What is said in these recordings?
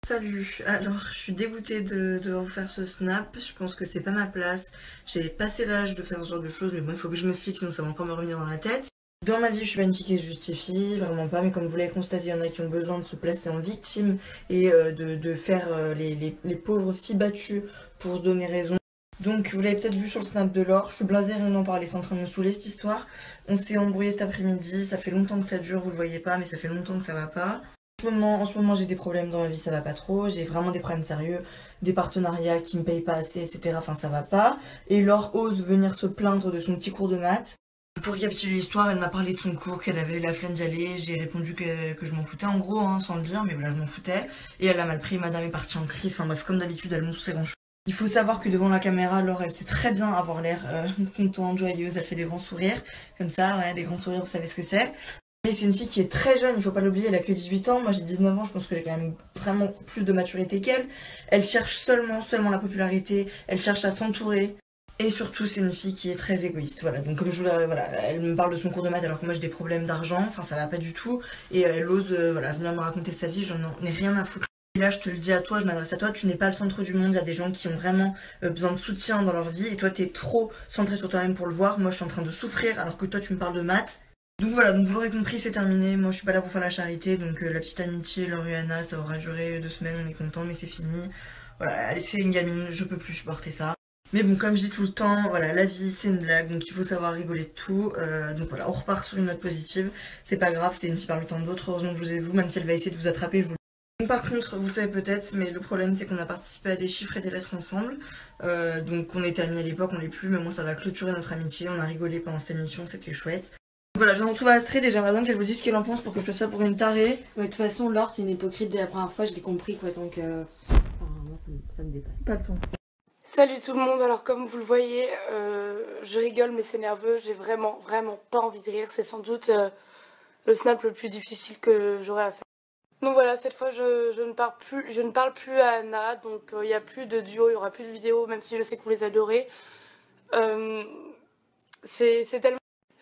Salut, alors je suis dégoûtée de vous faire ce snap, je pense que c'est pas ma place, j'ai passé l'âge de faire ce genre de choses, mais bon il faut que je m'explique sinon ça va encore me revenir dans la tête. Dans ma vie je suis pas une fille qui se justifie, vraiment pas, mais comme vous l'avez constaté, il y en a qui ont besoin de se placer en victime et de faire les pauvres filles battues pour se donner raison. Donc vous l'avez peut-être vu sur le snap de Laure, je suis blasée rien d'en parler, c'est en train de me saouler cette histoire. On s'est embrouillé cet après-midi, ça fait longtemps que ça dure, vous le voyez pas, mais ça fait longtemps que ça va pas. En ce moment, j'ai des problèmes dans ma vie, ça va pas trop. J'ai vraiment des problèmes sérieux, des partenariats qui me payent pas assez, etc. Enfin, ça va pas. Et Laure ose venir se plaindre de son petit cours de maths. Pour récapituler l'histoire, elle m'a parlé de son cours, qu'elle avait la flemme d'y aller. J'ai répondu que je m'en foutais en gros, hein, sans le dire, mais voilà, je m'en foutais. Et elle a mal pris, madame est partie en crise. Enfin bref, comme d'habitude, elle montre ses grands cheveux. Il faut savoir que devant la caméra, Laure, elle sait très bien avoir l'air contente, joyeuse. Elle fait des grands sourires, comme ça, ouais, des grands sourires, vous savez ce que c'est. Mais c'est une fille qui est très jeune, il faut pas l'oublier, elle a que 18 ans, moi j'ai 19 ans, je pense que j'ai quand même vraiment plus de maturité qu'elle. Elle cherche seulement la popularité, elle cherche à s'entourer. Et surtout, c'est une fille qui est très égoïste. Voilà, donc comme je vous l'ai, voilà, elle me parle de son cours de maths alors que moi j'ai des problèmes d'argent, enfin ça va pas du tout. Et elle ose voilà, venir me raconter sa vie, j'en ai rien à foutre. Et là, je te le dis à toi, je m'adresse à toi, tu n'es pas le centre du monde, il y a des gens qui ont vraiment besoin de soutien dans leur vie et toi t'es trop centré sur toi-même pour le voir. Moi je suis en train de souffrir alors que toi tu me parles de maths. Donc voilà, donc vous l'aurez compris, c'est terminé. Moi je suis pas là pour faire la charité, donc la petite amitié, Laure et Anna, ça aura duré 2 semaines, on est content, mais c'est fini. Voilà, allez, c'est une gamine, je peux plus supporter ça. Mais bon, comme je dis tout le temps, voilà, la vie c'est une blague, donc il faut savoir rigoler de tout. Donc voilà, on repart sur une note positive. C'est pas grave, c'est une fille parmi tant d'autres, heureusement que je vous ai vu, même si elle va essayer de vous attraper, je vous le dis. Donc par contre, vous le savez peut-être, mais le problème c'est qu'on a participé à des chiffres et des lettres ensemble. Donc on était amis à l'époque, on l'est plus, mais bon, ça va clôturer notre amitié. On a rigolé pendant cette émission, c'était chouette. Voilà, je me retrouve à Astrid et j'aimerais bien qu'elle vous dise ce qu'elle en pense pour que je fasse ça pour une tarée. Ouais, de toute façon, Laure, c'est une hypocrite dès la première fois, je l'ai compris, quoi, donc moi, ça me dépasse. Pas le ton. Salut tout le monde, alors comme vous le voyez, je rigole mais c'est nerveux, j'ai vraiment pas envie de rire, c'est sans doute le snap le plus difficile que j'aurai à faire. Donc voilà, cette fois je ne parle plus à Anna, donc il n'y a plus de duo, il n'y aura plus de vidéo, même si je sais que vous les adorez.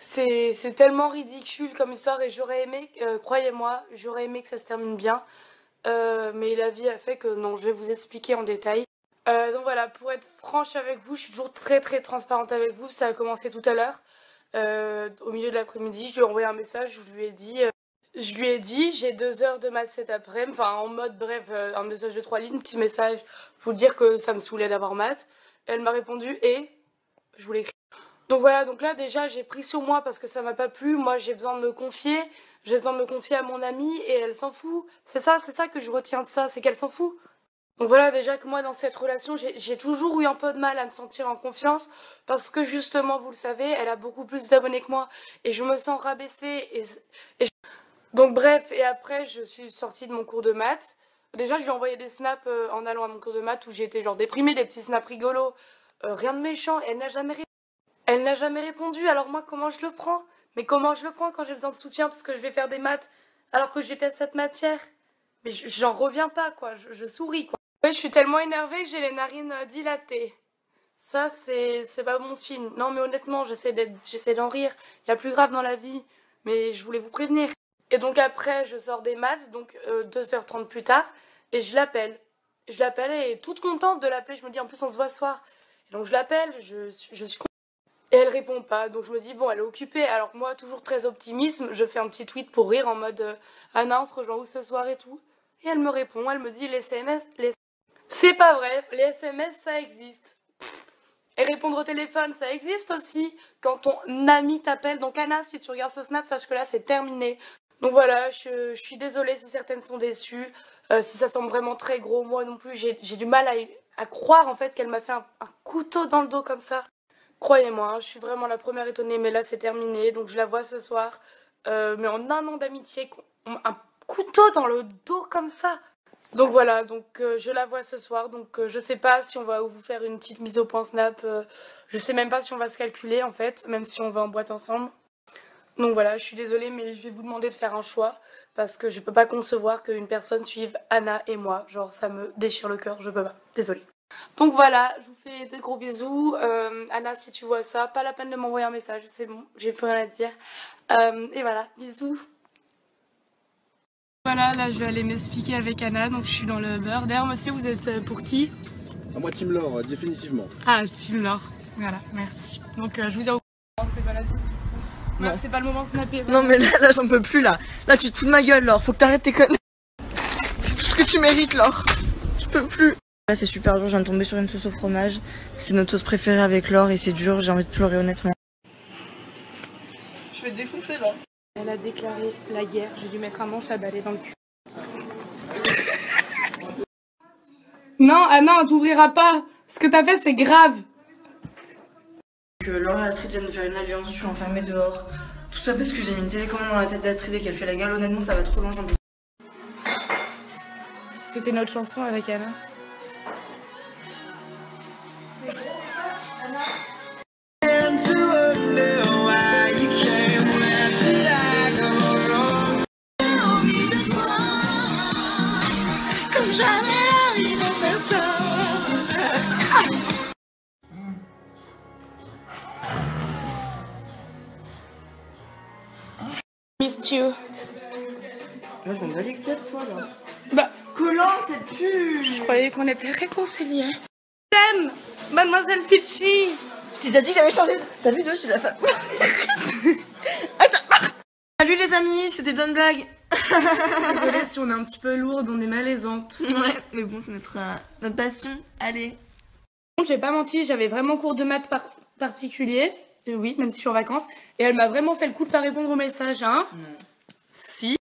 C'est tellement ridicule comme histoire et j'aurais aimé, croyez-moi, j'aurais aimé que ça se termine bien. Mais la vie a fait que non, je vais vous expliquer en détail. Donc voilà, pour être franche avec vous, je suis toujours très transparente avec vous. Ça a commencé tout à l'heure, au milieu de l'après-midi. Je lui ai envoyé un message où je lui ai dit, j'ai 2 heures de maths cet après-midi, enfin en mode bref, un message de 3 lignes, petit message pour dire que ça me saoulait d'avoir maths. Elle m'a répondu et je voulais écrire. Donc voilà, donc là déjà j'ai pris sur moi parce que ça m'a pas plu. Moi j'ai besoin de me confier, j'ai besoin de me confier à mon amie et elle s'en fout. C'est ça que je retiens de ça, c'est qu'elle s'en fout. Donc voilà, déjà que moi dans cette relation, j'ai toujours eu un peu de mal à me sentir en confiance parce que justement, vous le savez, elle a beaucoup plus d'abonnés que moi et je me sens rabaissée. Donc bref, et après je suis sortie de mon cours de maths. Déjà je lui ai envoyé des snaps en allant à mon cours de maths où j'étais genre déprimée, des petits snaps rigolos, rien de méchant, et elle n'a jamais répondu, alors moi comment je le prends? Mais comment je le prends quand j'ai besoin de soutien parce que je vais faire des maths alors que je déteste cette matière? Mais j'en reviens pas quoi, je souris quoi. Ouais, je suis tellement énervée que j'ai les narines dilatées. Ça c'est pas bon signe. Non mais honnêtement, j'essaie d'en rire. Il y a plus grave dans la vie, mais je voulais vous prévenir. Et donc après, je sors des maths, donc 2h30 plus tard, et je l'appelle. Je l'appelle et elle est toute contente de l'appeler. Je me dis en plus on se voit ce soir. Et donc je l'appelle, je suis et elle répond pas, donc je me dis bon elle est occupée, alors moi toujours très optimisme, je fais un petit tweet pour rire en mode Anna on se rejoint où ce soir et tout. Et elle me répond, elle me dit les SMS, c'est pas vrai, les SMS ça existe. Et répondre au téléphone ça existe aussi, quand ton ami t'appelle, donc Anna si tu regardes ce snap sache que là c'est terminé. Donc voilà, je suis désolée si certaines sont déçues, si ça semble vraiment très gros, moi non plus j'ai du mal à croire en fait qu'elle m'a fait un couteau dans le dos comme ça. Croyez-moi, hein, je suis vraiment la première étonnée, mais là c'est terminé, donc je la vois ce soir. Mais en un an d'amitié, un couteau dans le dos comme ça. Donc voilà, donc je la vois ce soir, donc je sais pas si on va vous faire une petite mise au point Snap, je sais même pas si on va se calculer en fait, même si on va en boîte ensemble. Donc voilà, je suis désolée, mais je vais vous demander de faire un choix, parce que je peux pas concevoir qu'une personne suive Anna et moi, genre ça me déchire le cœur, je peux pas, désolée. Donc voilà, je vous fais des gros bisous. Anna, si tu vois ça, pas la peine de m'envoyer un message, c'est bon, j'ai plus rien à te dire. Et voilà, bisous. Voilà, là je vais aller m'expliquer avec Anna, donc je suis dans le beurre. D'ailleurs monsieur, vous êtes pour qui? Moi Team Laure, définitivement. Ah, Team Laure. Voilà, merci. Donc je vous dis au courant. C'est pas la piste. Non, c'est pas le moment de snapper. Non mais là j'en peux plus là. Là tu te fous de ma gueule Laure, faut que t'arrêtes tes conneries. C'est tout ce que tu mérites Laure. Je peux plus. Là c'est super dur, je viens de tomber sur une sauce au fromage. C'est notre sauce préférée avec Laure et c'est dur, j'ai envie de pleurer honnêtement. Je vais te défoncer là. Elle a déclaré la guerre, j'ai dû mettre un manche à balai dans le cul. Non, Anna, t'ouvriras pas. Ce que t'as fait c'est grave. Que Laure et Astrid viennent de faire une alliance, je suis enfermée dehors. Tout ça parce que j'ai mis une télécommande dans la tête d'Astrid et qu'elle fait la gueule, honnêtement ça va trop loin, j'en peux. C'était notre chanson avec Anna. Missed you. Là je m'en bats les pièces toi là. Bah, Collant, t'es plus. je croyais qu'on était réconciliés. T'aimes, Mademoiselle Peachy. Tu t'as dit que j'avais changé. T'as vu de chez la femme. Attends. Salut les amis, c'était bien une blague. Désolée si on est un petit peu lourde, on est malaisante. Ouais, mais bon c'est notre passion. Allez. J'ai pas menti, j'avais vraiment cours de maths particulier. Oui, même si je suis en vacances. Et elle m'a vraiment fait le coup de pas répondre aux messages, hein. Non. Si.